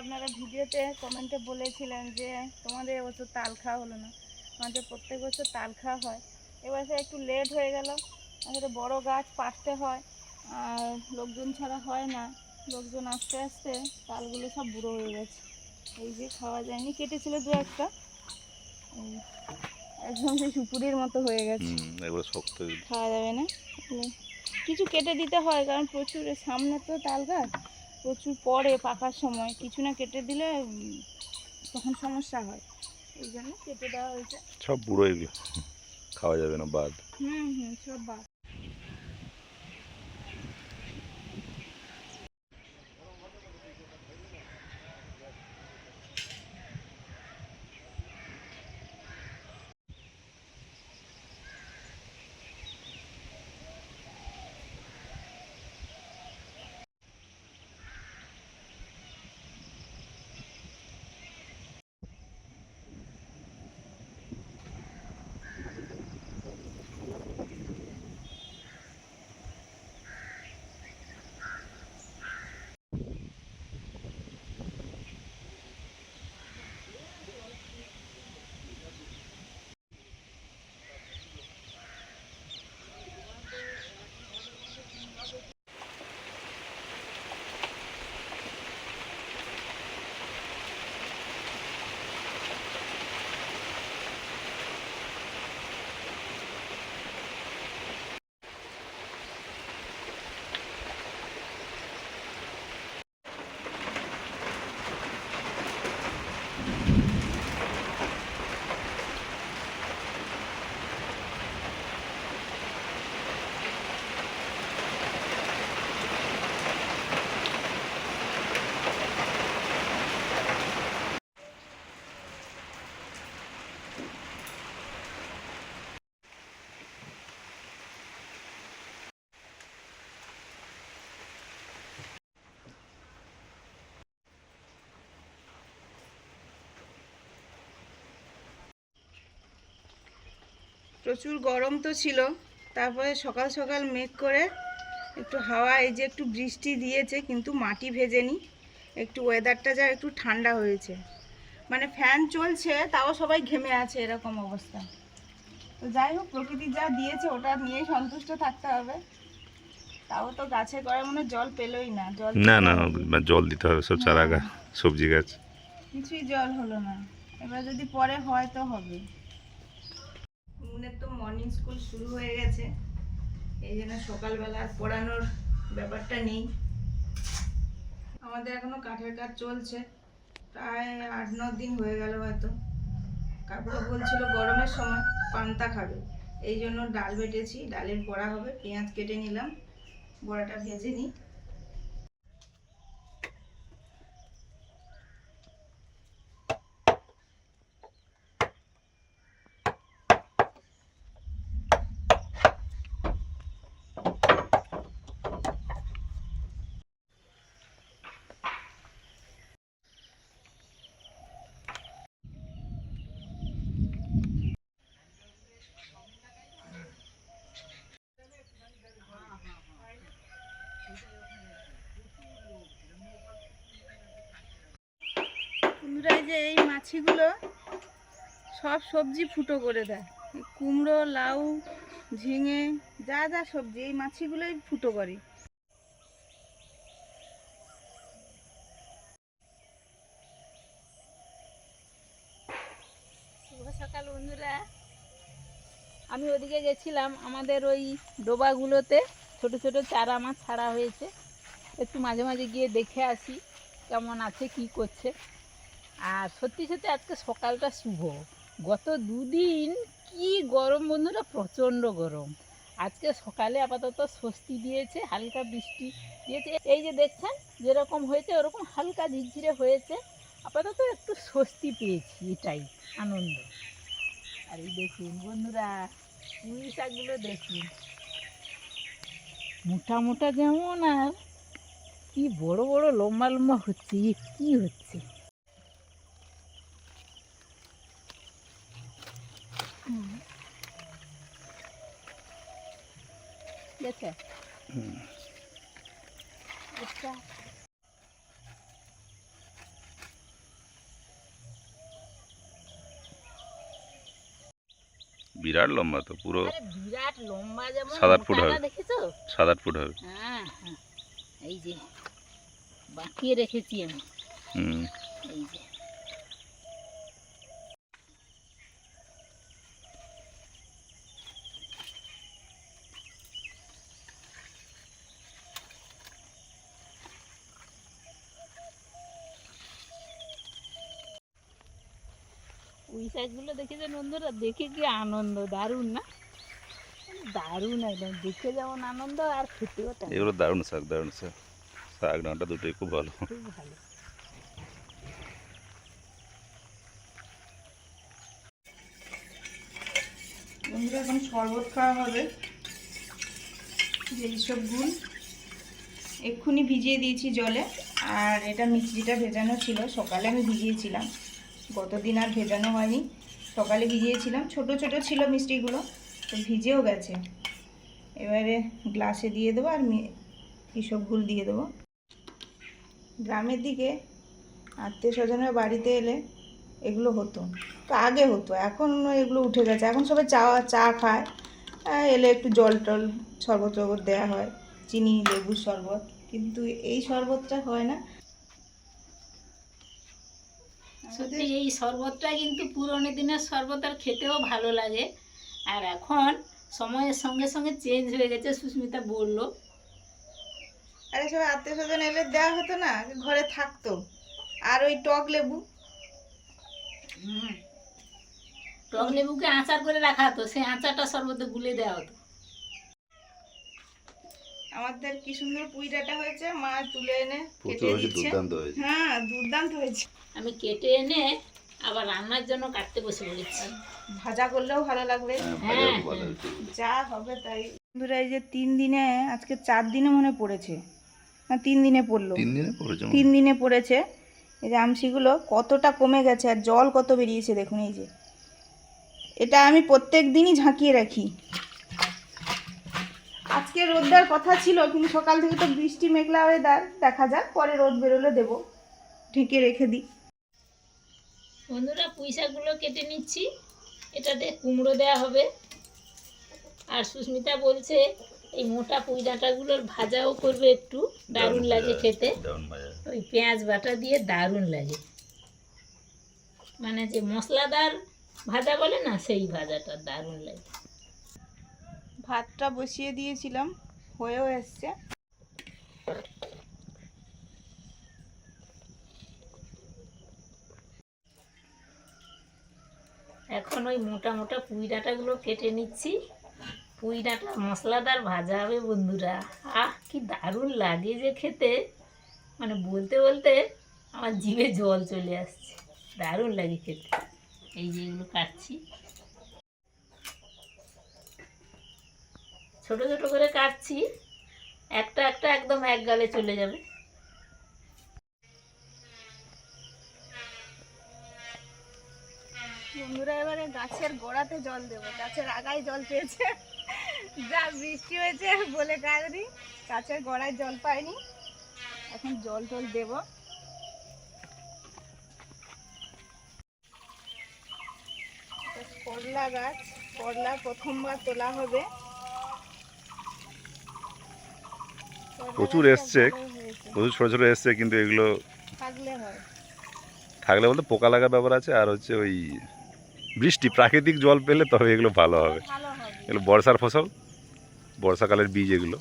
আপনারা ভিডিওতে কমেন্টে বলেছিলেন যে তোমাদের এবছর তাল খাওয়া হলো না। আমাদের প্রত্যেক বছর তাল খাওয়া হয়, এবছর একটু লেট হয়ে গেল। আমাদের বড় গাছ পাড়তে হয় আর লোকজন ছাড়া হয় না। লোকজন আস্তে আস্তে তালগুলো সব বুড়ো হয়ে গেছে। এই যে খাওয়া যায়নি, কেটেছিল দু একটা, এই একদম সেই সুপুরির মতো হয়ে গেছে, এগুলো শক্ত, খাওয়া যাবে না। কিছু কেটে দিতে হয় কারণ প্রচুর সামনে তো তাল গাছ, প্রচুর পড়ে পাকার সময়, কিছু না কেটে দিলে তখন সমস্যা হয়, এই জন্য কেটে দেওয়া হয়েছে। সব বুড়ো, এগুলো খাওয়া যাবে না, বাদ। সব বাদ। প্রচুর গরম তো ছিল, তারপরে সকাল সকাল মেঘ করে একটু হাওয়া, এই যে একটু বৃষ্টি দিয়েছে কিন্তু মাটি ভেজেনি, একটু ওয়েদারটা যা একটু ঠান্ডা হয়েছে, মানে ফ্যান চলছে তাও সবাই ঘেমে আছে, এরকম অবস্থা। তো যাই হোক, প্রকৃতি যা দিয়েছে ওটা নিয়েই সন্তুষ্ট থাকতে হবে। তাও তো গাছে করে মনে জল পেলোই না, জল না দিতে না, হবে। জল দিতে হবে সব চারা গাছ, সবজি গাছ। কিছুই জল হলো না, এবার যদি পরে হয় তো হবে। মুনের তো মর্নিং স্কুল শুরু হয়ে গেছে, এই জন্য সকালবেলা আর পড়ানোর ব্যাপারটা নেই। আমাদের এখনো কাঠের কাজ চলছে, প্রায় 8-9 দিন হয়ে গেল হয়তো। কাকুরা বলছিল গরমের সময় পান্তা খাবে, এই জন্য ডাল বেটেছি, ডালের বড়া হবে, পেঁয়াজ কেটে নিলাম, বড়াটা ভেজে নিই। বন্ধুরা, এই যে এই মাছিগুলো সব সবজি ফুটো করে দেয়, কুমড়ো, লাউ, ঝিঙে, যা যা সবজি এই মাছিগুলোই ফুটো করে। শুভ সকাল বন্ধুরা, আমি ওদিকে গেছিলাম, আমাদের ওই ডোবাগুলোতে ছোট ছোট চারা মাছ ছাড়া হয়েছে, একটু মাঝে মাঝে গিয়ে দেখে আসি কেমন আছে, কি করছে। আর সত্যি সত্যি আজকে সকালটা শুভ। গত দুদিন কি গরম বন্ধুরা, প্রচণ্ড গরম। আজকে সকালে আপাতত স্বস্তি দিয়েছে, হালকা বৃষ্টি দিয়েছে, এই যে দেখছেন যেরকম হয়েছে ওরকম হালকা ঝিরঝিরে হয়েছে, আপাতত একটু স্বস্তি পেয়েছি, এটাই আনন্দ। আর এই দেখুন বন্ধুরা, পুঁই শাকগুলো দেখুন, মোটা মোটা যেমন, আর কি বড় বড় লম্বা লম্বা হচ্ছে, কি হচ্ছে। গেছে বিরাট লম্বা তো, পুরো আরে বিরাট লম্বা, যেমন 7-8 ফুট মোটাটা হবে। দেখেছো? 7-8 ফুট হবে। হ্যাঁ হ্যাঁ, এই যে বাঁকিয়ে রেখেছি আমি, হুম। এই যে। পুঁই শাকগুলো দেখেছে বন্ধুরা, দেখে কি আনন্দ, দারুণ না? দারুণ একদম, দেখে যেমন আনন্দ আর খেতেও তেমন। এগুলো দারুণ শাক, দারুণ শাক। শাক ডাঁটা দুটোই খুব ভালো। খুব ভালো। বন্ধুরা এখন শরবত খাওয়া হবে। যে এইসব গুড় এক্ষুনি ভিজিয়ে দিয়েছি জলে, আর এটা মিষ্টিটা ভেজানো ছিল, সকালে আমি ভিজিয়েছিলাম, গতদিন আর ভেজানো হয়নি, সকালে ভিজিয়েছিলাম। ছোট ছোট ছিল মিষ্টিগুলো, তো ভিজেও গেছে। এবারে গ্লাসে দিয়ে দেবো আর এইসব গুড় দিয়ে দেবো। গ্রামের দিকে আত্মীয় স্বজনের বাড়িতে এলে এগুলো হতো, তো আগে হতো, এখন এগুলো উঠে গেছে। এখন সবাই চা খায়, এলে একটু জল টল শরবত টরবত দেওয়া হয়, চিনি লেবুর শরবত, কিন্তু এই শরবতটা হয় না। সত্যি এই শরবতটা কিন্তু পুরোনো দিনের শরবত, আর খেতেও ভালো লাগে। আর এখন সময়ের সঙ্গে সঙ্গে চেঞ্জ হয়ে গেছে, সুস্মিতা বললো। আরে সবাই আত্মীয় স্বজন এলে দেওয়া হতো না, ঘরে থাকতো, আর ওই টক লেবু, টক লেবুকে আচার করে রাখা হতো, সেই আচারটা শরবতে গুলে দেওয়া হতো। আমাদের কি সুন্দর পুঁই ডাঁটা হয়েছে, মা তুলে এনে কেটে প্রচুর হয়েছে, দিচ্ছে। দুর্দান্ত হয়েছে। হ্যাঁ, দুর্দান্ত হয়েছে। আমি কেটে এনে আবার রান্নার জন্য কাটতে বসে পড়েছি। ভাজা করলেও ভালো লাগবে, হ্যাঁ, যা হবে তাই। বন্ধুরা এই যে 3 দিনে, আজকে 4 দিনে মনে পড়েছে না, 3 দিনে পড়লো, 3 দিনে পড়েছে। 3 দিনে পড়েছে। এই যে আমসিগুলো কতটা কমে গেছে, আর জল কত বেরিয়েছে দেখুন। এই যে এটা আমি প্রত্যেক দিনই ঝাঁকিয়ে রাখি। আজকে রোদ কথা ছিল, কিন্তু সকাল থেকে তো বৃষ্টি মেঘলা ওয়েদার, দেখা যাক পরে রোদ বেরোলে দেবো, ঢেকে রেখে দিই। বন্ধুরা পুঁই শাকগুলো কেটে নিচ্ছি, এটাতে কুমড়ো দেওয়া হবে। আর সুস্মিতা বলছে এই মোটা পুঁই ডাঁটাগুলোর ভাজাও করবে, একটু দারুণ লাগে খেতে, ওই পেঁয়াজ বাটা দিয়ে দারুণ লাগে, মানে যে মশলাদার ভাজা বলে না, সেই ভাজাটা দারুণ লাগে। ভাতটা বসিয়ে দিয়েছিলাম, হয়েও এসছে। এখন ওই মোটা মোটা পুঁই ডাঁটাগুলো কেটে নিচ্ছি, পুঁই ডাঁটা মশলাদার ভাজা হবে বন্ধুরা। আহ কি দারুণ লাগে যে খেতে, মানে বলতে বলতে আমার জিভে জল চলে আসছে, দারুণ লাগে খেতে। এই যে এগুলো কাটছি, ছোট ছোট করে কাটছি, একটা একটা একদম এক গালে চলে যাবে। বন্ধুরা এবারে গাছের গোড়াতে জল দেব, গাছের আগায় জল পেয়েছে, যা বৃষ্টি হয়েছে বলে কাজে গাছের গোড়ায় জল পাইনি, এখন জল টল দেব। করলা গাছ, করলা প্রথমবার তোলা হবে। প্রচুর এসছে, প্রচুর ছোট ছোট এসছে, কিন্তু এগুলো থাকলে হয়, থাকলে বলতে পোকা লাগার ব্যাপার আছে, আর হচ্ছে ওই বৃষ্টি প্রাকৃতিক জল পেলে তবে এগুলো ভালো হবে। ভালো হবে। এগুলো বর্ষার ফসল, বর্ষাকালের বীজ এগুলো।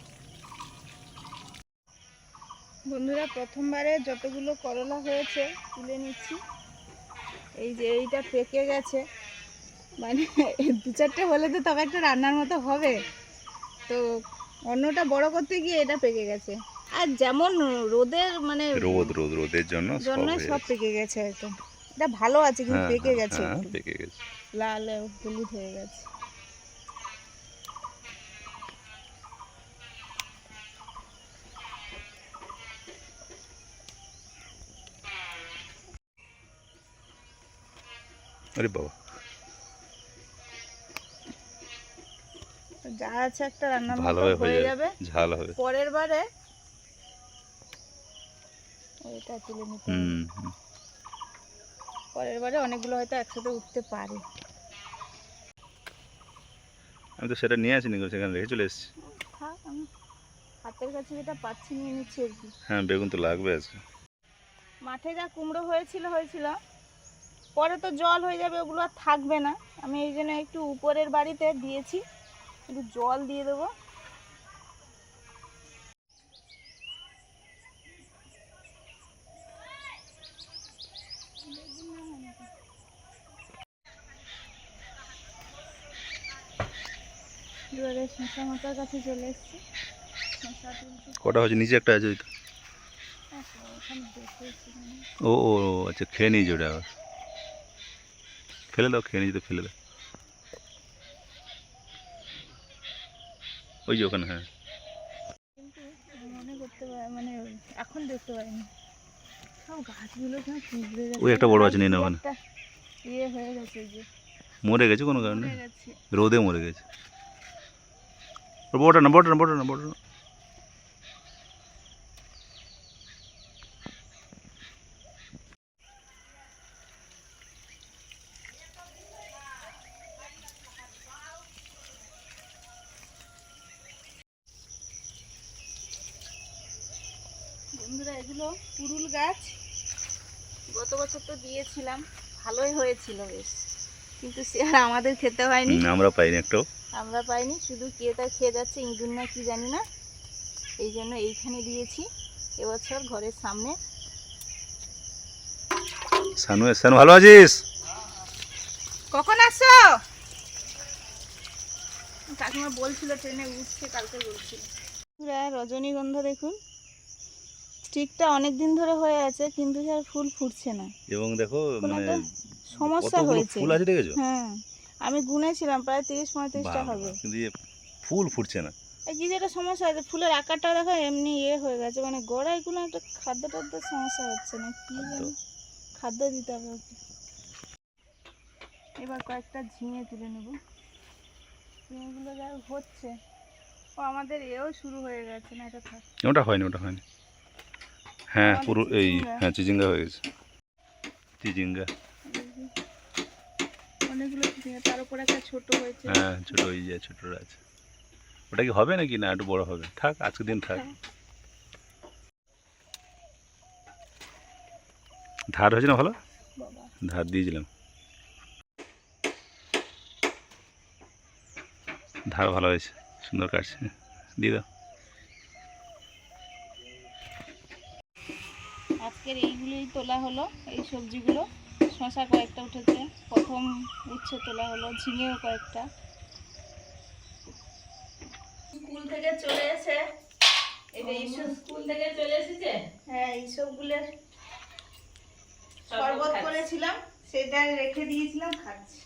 বন্ধুরা প্রথমবারে যতগুলো করলা হয়েছে তুলে নিচ্ছি। এই যে এইটা পেকে গেছে, মানে 2-4টে হলে তো তবে একটা রান্নার মতো হবে, তো অন্যটা বড় করতে গিয়ে এটা পেকে গেছে। আর যেমন রোদের মানে রোদের জন্য সব পেকে গেছে একদম। এটা ভালো আছে কিন্তু পেকে গেছে, একটু পেকে গেছে। লাল হলুদ হয়ে গেছে। আরে বাবা, যা আছে একটা রান্নার মতো ভালোভাবে হয়ে যাবে, ঝাল হবে। পরের বারে এটা তুলে নিতে হবে। পরের বারে অনেকগুলো হয়তো একসাথে উঠতে পারে। আমি তো সেটা নিয়ে আসিনি গো, সেখানে রেখে চলে এসেছি। থাক, আমি হাতের কাছে যেটা পাচ্ছি নিয়ে নিচ্ছি আর কি। হ্যাঁ, বেগুন তো লাগবে আজকে। মাঠে যা কুমড়ো হয়েছিল পরে তো জল হয়ে যাবে, ওগুলো আর থাকবে না। আমি এই জন্য একটু উপরের বাড়িতে দিয়েছি, একটু জল দিয়ে দেবো। এবারে শশা মাথার কাছে চলে এসছি। শশা তুলছি। কটা হয়েছে? নিচে একটা আছে ওই তো। ওখানে বসে এসছি। ও ও ও, আচ্ছা, খেয়ে নিয়েছি ওটা আবার। ফেলে দাও, খেয়ে নিয়েছি তো ফেলে দাও। ওই যে ওখানে, হ্যাঁ। কিন্তু মনে করতে পারি, মানে এখন দেখতে পাইনি সব গাছগুলো কেন কুঁকড়ে গেছে। ওই একটা বড় আছে, নিয়ে নাও আর ওখানে। একটা ইয়ে হয়ে গেছে যে মরে গেছে কোনো কারণে, মরে গেছে। রোদে মরে গেছে। বড়টা না, বড়টা না, বড়টা না, বড়টা না। বন্ধুরা, এগুলো পুরুল গাছ। গত বছর তো দিয়েছিলাম, ভালোই হয়েছিল বেশ, কিন্তু সে আর আমাদের খেতে হয়নি। আমরা পাইনি একটাও। আমরা পাইনি, শুধু কে তা খেয়ে যাচ্ছে, ইঁদুর না কি জানি না। এই জন্য এইখানে দিয়েছি এবছর ঘরের সামনে। সানু, সানু ভালো আছিস? কখন আসছো? কাকিমা বলছিল ট্রেনে উঠছে, কালকে বলছিল। রজনীগন্ধা দেখুন, স্টিকটা অনেক দিন ধরে হয়ে আছে, কিন্তু আর ফুল ফুটছে না। এবং দেখো কোনো মানে একটা সমস্যা কতগুলো হয়েছে। ফুল আছে দেখেছো? হ্যাঁ, আমি গুনেছিলাম প্রায় 30-35টা বাবা, হবে। কিন্তু ফুল ফুটছে না। এই কি যে একটা সমস্যা আছে, ফুলের আকারটা দেখো এমনি হয়ে গেছে, মানে গোড়ায় কোনো একটা খাদ্য টাদ্যের সমস্যা হচ্ছে না, কি জানি। খাদ্য দিতে হবে ওকে। এবার কয়েকটা ঝিঙে তুলে নেব। ঝিঙেগুলো যা হচ্ছে, ও আমাদের এও শুরু হয়ে গেছে না, এটা থাক। ওটা হয়নি, ওটা হয়নি। হ্যাঁ, আমাদের পুরো এই, চিচিঙ্গা। হ্যাঁ, চিচিঙ্গা হয়ে গেছে। চিচিঙ্গা, অনেকগুলো ঝিঙে, তার উপর একটা ছোট হয়েছে। হ্যাঁ, ছোট ওই যে ছোটরা আছে। ওটা কি হবে নাকি না একটু বড় হবে? থাক, আজকে দিন থাক। ধার হয়েছে না ভালো? বাবা, ধার দিয়েছিলাম, ধার ভালো হয়েছে, সুন্দর কাটছে। দিয়ে দাও। আজকের এইগুলোই তোলা হলো, এই সবজিগুলো। শশা কয়েকটা উঠেছে, প্রথম উচ্ছে তোলা হলো, ঝিঙেও কয়েকটা। স্কুল থেকে চলে এসে স্কুল থেকে চলে এসেছে। হ্যাঁ, এইসবগুলোর শরবত শরবত খাচ্ছে। করেছিলাম, সেটা রেখে দিয়েছিলাম, খাচ্ছি।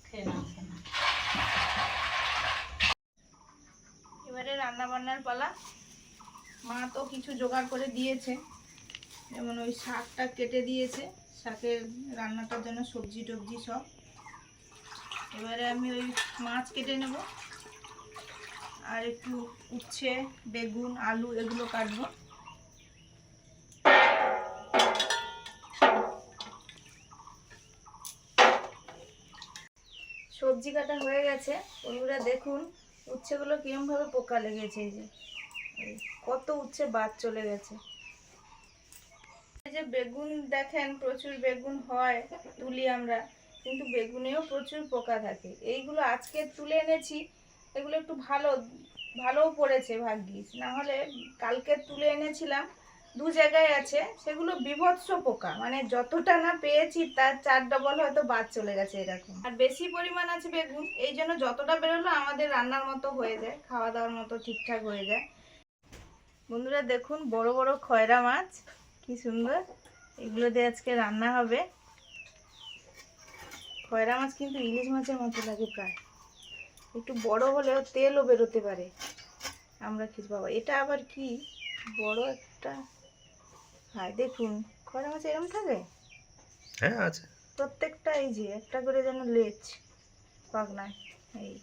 খেয়ে নাও, খেয়ে নাও। এবারে রান্না বান্নার পালা। মা তো কিছু জোগাড় করে দিয়েছে, যেমন ওই শাকটা কেটে দিয়েছে, শাকের রান্নাটার জন্য সবজি টবজি সব। এবারে আমি ওই মাছ কেটে নেব, আর একটু উচ্ছে, বেগুন, আলু এগুলো কাটবো। সবজি কাটা হয়ে গেছে। বন্ধুরা দেখুন, উচ্ছেগুলো কিরমভাবে পোকা লেগেছে। এই যে কত উচ্ছে বাদ চলে গেছে। এই যে বেগুন দেখেন, প্রচুর বেগুন হয়, তুলি আমরা, কিন্তু বেগুনেও প্রচুর পোকা থাকে। এইগুলো আজকে তুলে এনেছি, এগুলো একটু ভালোও পড়েছে ভাগ্যিস, না হলে কালকে তুলে এনেছিলাম, দু জায়গায় আছে, সেগুলো বিভৎস পোকা, মানে যতটা না পেয়েছি তার 4 ডবল হয়তো বাদ চলে গেছে এরকম। আর বেশি পরিমাণ আছে বেগুন, এই জন্য যতটা বেরোলো আমাদের রান্নার মতো হয়ে যায়, খাওয়া দাওয়ার মতো ঠিকঠাক হয়ে যায়। বন্ধুরা দেখুন, বড় বড় খয়রা মাছ, কি সুন্দর। এগুলো দিয়ে আজকে রান্না হবে। খয়রা মাছ কিন্তু ইলিশ মাছের মতো লাগে প্রায়, একটু বড় হলেও তেলও বেরোতে পারে। আমরা খেতে পাবো। এটা আবার কি বড় একটা, হ্যাঁ দেখুন, খয়রা মাছ এরকম থাকে। হ্যাঁ, আছে। প্রত্যেকটা এই যে একটা করে যেন লেজ পাকনায়। এই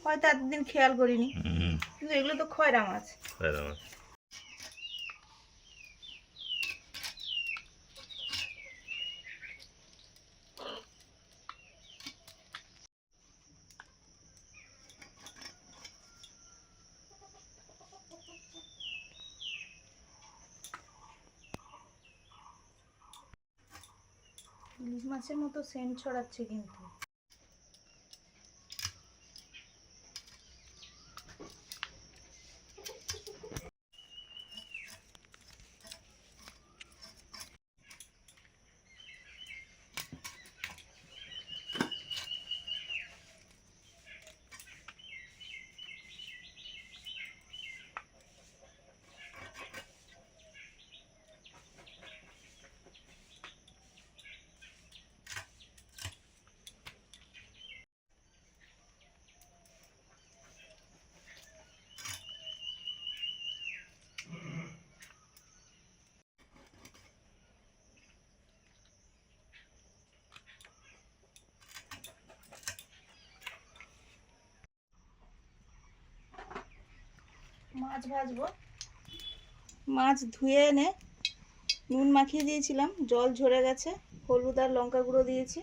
হয়তো এতদিন খেয়াল করিনি, কিন্তু এগুলো তো খয়রা মাছ। ইলিশ মাছের মতো সেন্ট ছড়াচ্ছে কিন্তু। মাছ ভাজবো। মাছ ধুয়ে এনে নুন মাখিয়ে দিয়েছিলাম, জল ঝরে গেছে, হলুদ আর লঙ্কা গুঁড়ো দিয়েছি।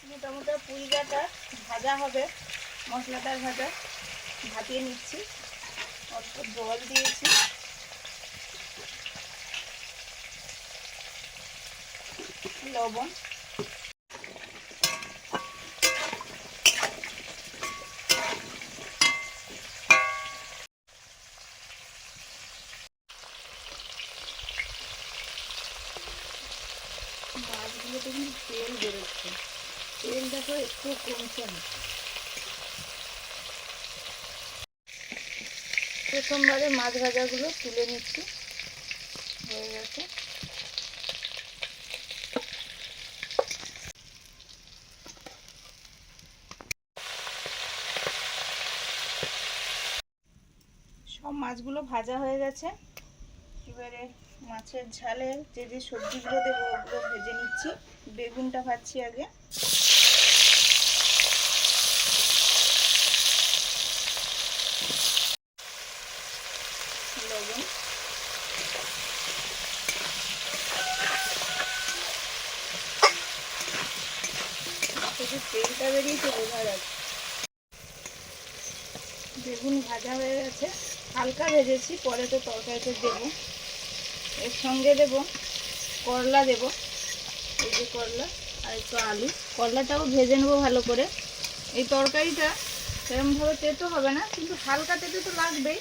মোটামুটি পুঁইগাটা ভাজা হবে, মশলাটা ভাজা ভাপিয়ে নিচ্ছি। অল্প জল দিয়েছি, লবণ, মাছগুলোতে কিন্তু তেল বেরোচ্ছে, তেল দেখো একটু কমছে না। প্রথমবারে মাছ ভাজাগুলো তুলে নিচ্ছি, হয়ে গেছে। সব মাছগুলো ভাজা হয়ে গেছে। এবারে মাছের ঝালে যে যে সবজিগুলো দেবো ওগুলো ভেজে নিচ্ছি। বেগুনটা ভাজছি আগে। লবণ, মাছের তেলটা বেরিয়েছে বোঝা যাচ্ছে। বেগুন ভাজা হয়ে গেছে, হালকা ভেজেছি, পরে তো তরকারিতে দেবো। এর সঙ্গে দেব করলা, দেব এই যে করলা, আর একটু আলু। করলাটাও ভেজে নেবো ভালো করে। এই তরকারিটা সেরকমভাবে তেতো হবে না, কিন্তু হালকা তেতো তো লাগবেই।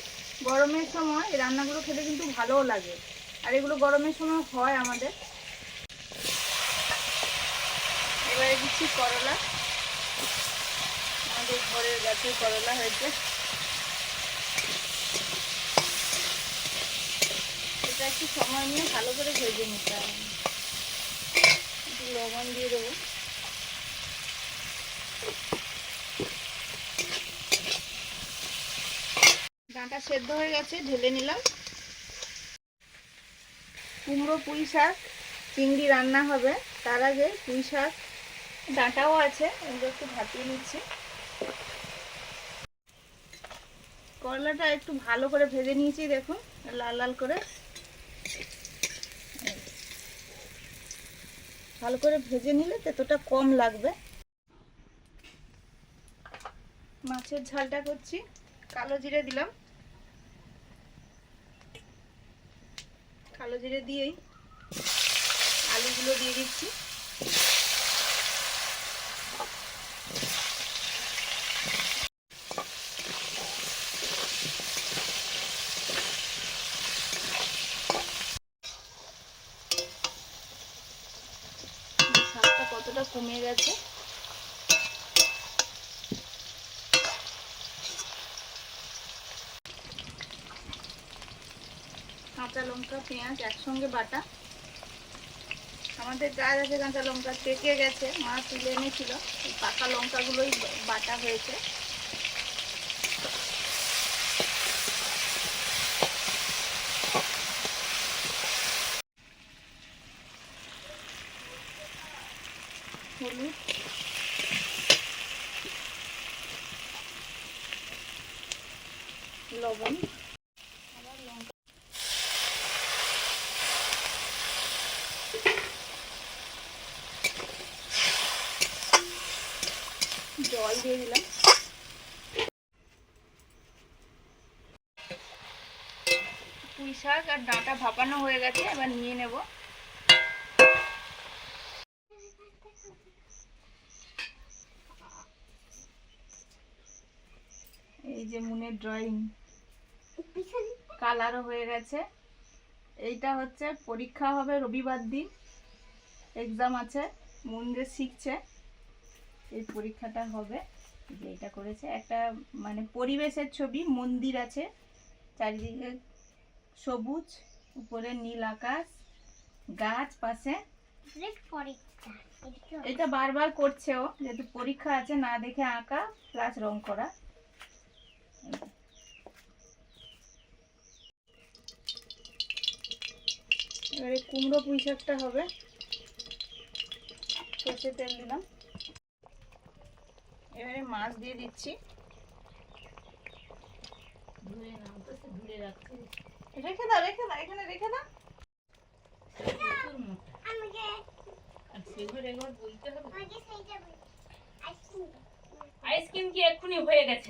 গরমের সময় এই রান্নাগুলো খেতে কিন্তু ভালোও লাগে, আর এগুলো গরমের সময় হয় আমাদের। এবারে দিচ্ছি করলা, আমাদের ঘরের গাছের করলা হয়েছে। এটা একটু সময় নিয়ে ভালো করে ভেজে নিতে হবে। একটু লবণ দিয়ে দেবো। ডাঁটা সেদ্ধ হয়ে গেছে, ঢেলে নিলাম। কুমড়ো, পুঁই শাক, চিংড়ি রান্না হবে। তার আগে পুঁই শাক, ডাঁটাও আছে, এগুলো একটু ভাপিয়ে নিচ্ছি। করলাটা একটু ভালো করে ভেজে নিয়েছি, দেখুন লাল লাল করে। ভালো করে ভেজে নিলে তেতোটা কম লাগবে। মাছের ঝালটা করছি, কালো জিরে দিলাম। কালো জিরে দিয়েই আলুগুলো দিয়ে দিচ্ছি। শাকটা কতটা কমে গেছে। কাঁচা লঙ্কা, পেঁয়াজ একসঙ্গে বাটা। আমাদের গাছ আছে কাঁচা লঙ্কা, পেকে গেছে, মা তুলে এনেছিল। এই পাকা লঙ্কাগুলোই বাটা হয়েছে। হলুদ, লবণ, আবার লঙ্কা। জল দিয়ে দিলাম। পুঁই শাক আর ডাঁটা ভাপানো হয়ে গেছে, এবার নিয়ে নেব। এই যে মুনের ড্রয়িং, কালারও হয়ে গেছে। এইটা হচ্ছে পরীক্ষা হবে রবিবার দিন, এক্সাম আছে, মুন যে শিখছে এই পরীক্ষাটা হবে। যে এটা করেছে একটা মানে পরিবেশের ছবি, মন্দির আছে, চারিদিকে সবুজ, উপরে নীল আকাশ, গাছ পাশে। এটা বারবার করছে ও, যেহেতু পরীক্ষা আছে, না দেখে আঁকা প্লাস রং করা। এবারে কুমড়ো পুঁই শাকটা হবে। সর্ষে তেল দিলাম। এবারে মাছ দিয়ে দিচ্ছি। রেখে দাও, রেখে দাও, এখানে রেখে দাও। আইসক্রিম কি এক্ষুনি হয়ে গেছে?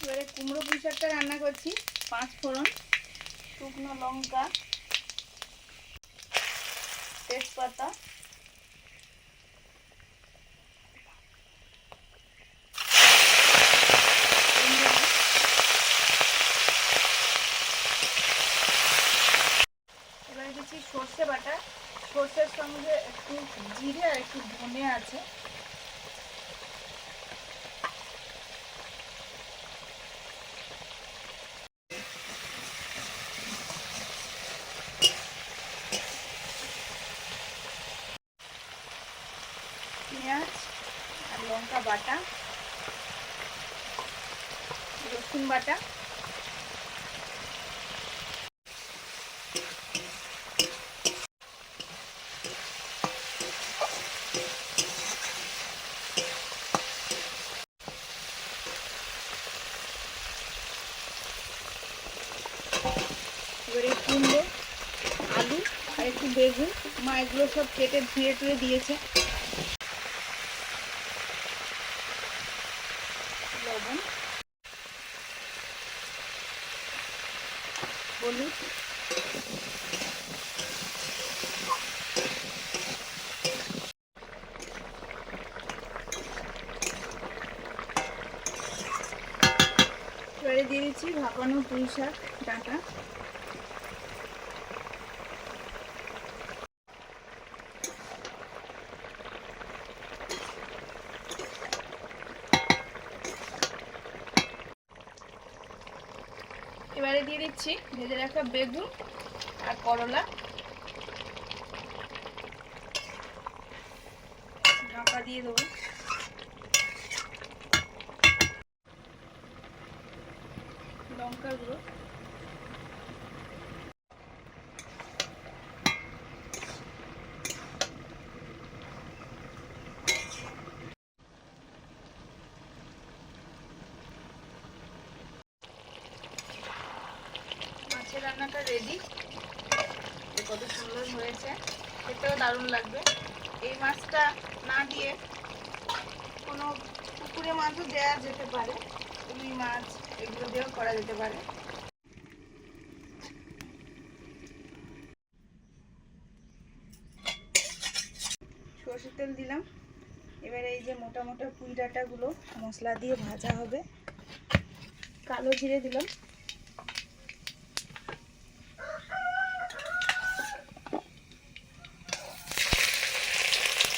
এবারে কুমড়ো পুঁই শাকটা রান্না করছি। 5 ফোড়ন, শুকনো লঙ্কা, তেজপাতা, এবারে দিচ্ছি সর্ষে বাটা। সর্ষের সঙ্গে একটু জিরে আর একটু ধনে আছে। পেঁয়াজ আর লঙ্কা বাটা, রসুন বাটা, এবারে কুমড়ো, আলু আর একটু বেগুন, মা এগুলো সব কেটে ধুয়ে টুয়ে দিয়েছে। লবণ, হলুদ, এবারে দিয়ে দিচ্ছি ভাপানো পুঁই শাক ডাঁটা। এবারে দিয়ে দিচ্ছি ভেজে রাখা বেগুন আর করলা। ঢাকা দিয়ে দেবো। লঙ্কা গুঁড়ো, মাছের রান্নাটা রেডি। কত সুন্দর হয়েছে, খেতেও দারুণ লাগবে। এই মাছটা না দিয়ে কোনো পুকুরে মাছও দেওয়া যেতে পারে, রুই মাছ এগুলো দিয়েও করা যেতে পারে। সরষের তেল দিলাম। এবারে এই যে মোটা মোটা পুঁই ডাঁটাগুলো মশলা দিয়ে ভাজা হবে। কালো জিরে দিলাম।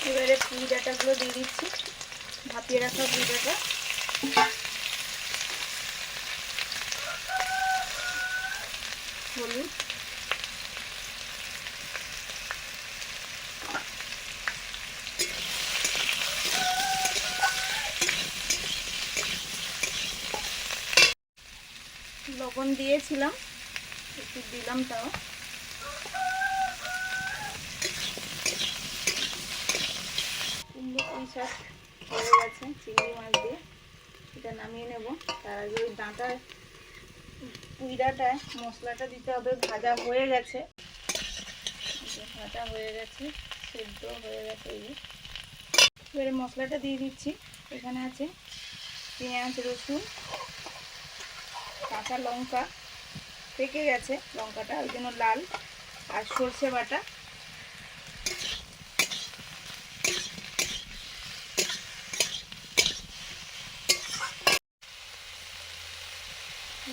এবারে পুঁই ডাঁটাগুলো দিয়ে দিচ্ছি, ভাপিয়ে রাখা পুঁই ডাঁটা। হলুদ, লবণ দিয়েছিলাম, একটু দিলাম তাও। কুমড়ো পুঁই শাক হয়ে গেছে চিংড়ি মাছ দিয়ে, এটা নামিয়ে নেব। তার আগে ওই ডাঁটা পুঁই ডাঁটায় মশলাটা দিতে হবে। ভাজা হয়ে গেছে, ভাজা হয়ে গেছে, সেদ্ধ হয়ে গেছে। এই এবারে মশলাটা দিয়ে দিচ্ছি। এখানে আছে পেঁয়াজ, রসুন, কাঁচা লঙ্কা, পেকে গেছে লঙ্কাটা ওই জন্য লাল, আর সর্ষে বাটা,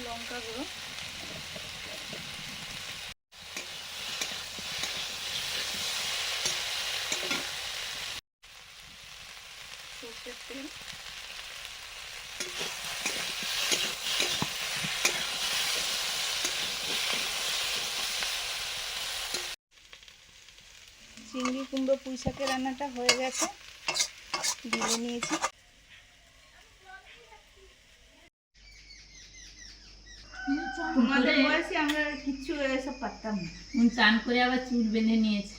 লঙ্কা গুঁড়ো, সর্ষের তেল, চিংড়ি কুমড়ো পুঁই শাকের রান্নাটা হয়ে গেছে, দিয়ে নিয়েছি। তোমাদের বয়সে আমরা কিচ্ছু এসব পারতাম না। চান করে আবার চুল বেঁধে নিয়েছে।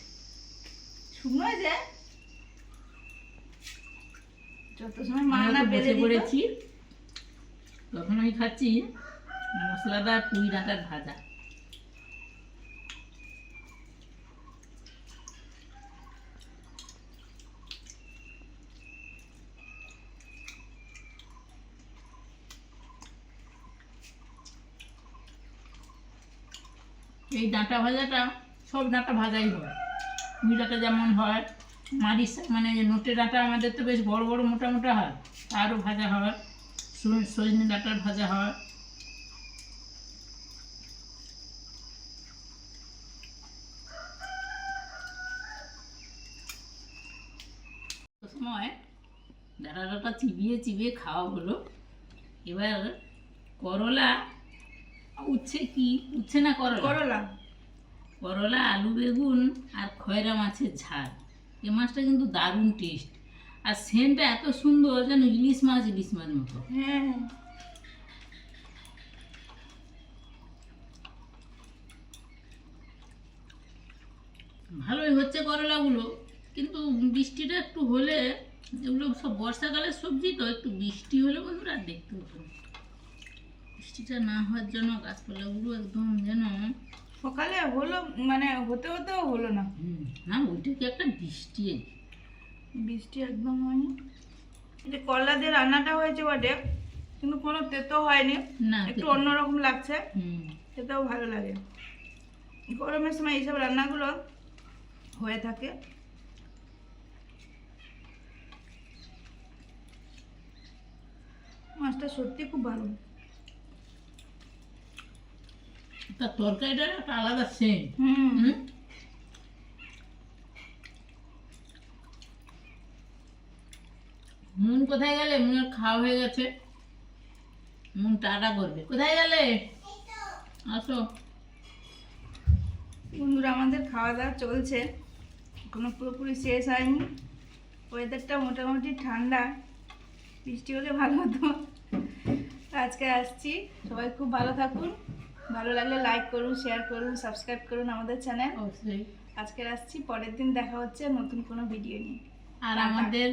শুকনো যে যত সময় মা আমরা না তো বেঁধে বসে দিত, পড়েছি, তখন আমি খাচ্ছি মশলাদার পুঁই ডাঁটার ভাজা। এই ডাঁটা ভাজাটা সব ডাঁটা ভাজাই হয়। পুঁই ডাঁটা যেমন হয়, মারিচ মানে নোটে ডাঁটা আমাদের তো বেশ বড় বড় মোটা মোটা হয়, তারও ভাজা হয়, সজনে ডাঁটার ভাজা হয়। সময় ডাঁটাটা চিবিয়ে চিবিয়ে খাওয়া হলো। এবার করলা, উচ্ছে না করলা, করলা, আলু, বেগুন আর খয়রা মাছের ঝাল। এই মাছটা কিন্তু দারুণ টেস্ট, আর সেন্টটা এত সুন্দর যেন ইলিশ মাছ মতো। হ্যাঁ ভালোই হচ্ছে করলাগুলো, কিন্তু বৃষ্টিটা একটু হলে, এগুলো সব বর্ষাকালের সবজি তো, একটু বৃষ্টি হলে বন্ধুরা আর দেখতে হতো না। বৃষ্টিটা না হওয়ার জন্য গাছপালাগুলো একদম যেন সকালে হলো, মানে হতে হতেও হলো না। না, ওইটা কি একটা বৃষ্টি? বৃষ্টি একদম হয়নি। এই যে করলা দিয়ে রান্নাটা হয়েছে বটে, কিন্তু কোনো তেতো হয়নি, না, একটু তেতো। অন্যরকম লাগছে, খেতেও ভালো লাগে। গরমের সময় এইসব রান্নাগুলো হয়ে থাকে। মাছটা সত্যি খুব ভালো। তার তরকারিটার একটা আলাদা সেন্ট। মুন কোথায় গেলে? মুনের খাওয়া হয়ে গেছে, মুন টাটা করবে। কোথায় গেলে? আসো। বন্ধুরা, আমাদের খাওয়া দাওয়া চলছে, এখনো পুরোপুরি শেষ হয়নি। ওয়েদারটা মোটামুটি ঠান্ডা, বৃষ্টি হলে ভালো হতো। আজকে আসছি, সবাই খুব ভালো থাকুন, ভালো লাগলে লাইক করুন, শেয়ার করুন, সাবস্ক্রাইব করুন আমাদের চ্যানেল। অবশ্যই। আজকে আসছি, পরের দিন দেখা হচ্ছে নতুন কোনো ভিডিও নিয়ে। আর আমাদের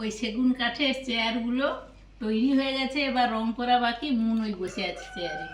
ওই সেগুন কাঠের চেয়ারগুলো তৈরি হয়ে গেছে, এবার রং করা বাকি। মুন ওই বসে আছে চেয়ারে।